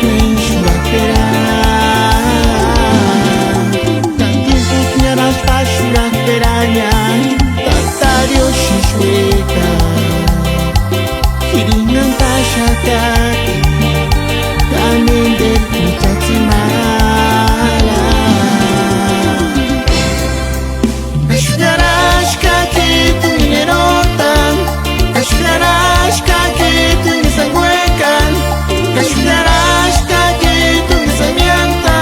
quem chorar. Tanto que eras para chorar peranya, tatario shishweka. Kiringan tashakaki, kanender kutatimala. Ashgarás kaki tu minerotan, ashgarás kaki tu misanguekan, ashgarás kaki tu misamianta.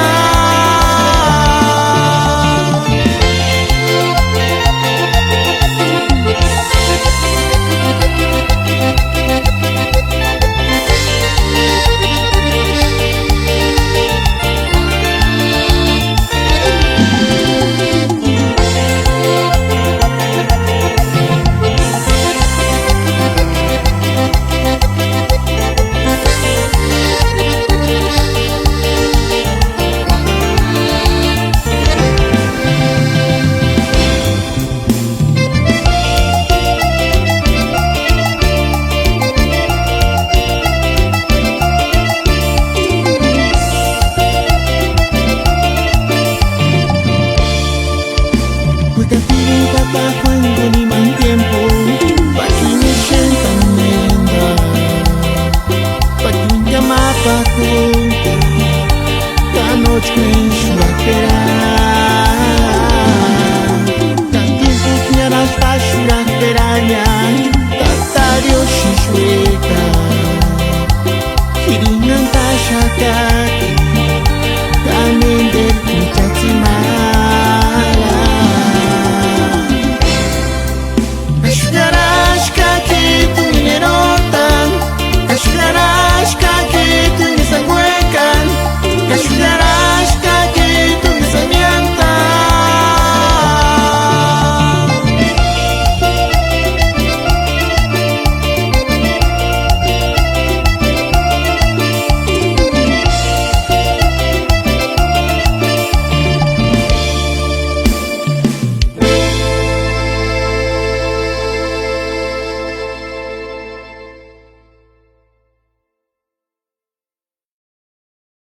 Cuando ni más tiempo, pa' que me sienta menda, pa' que me llama pa' junta, la noche que yo la esperar. Tan tiempo que eras pa' llorar peranya, tatario shishweka, kiringan tashakaki.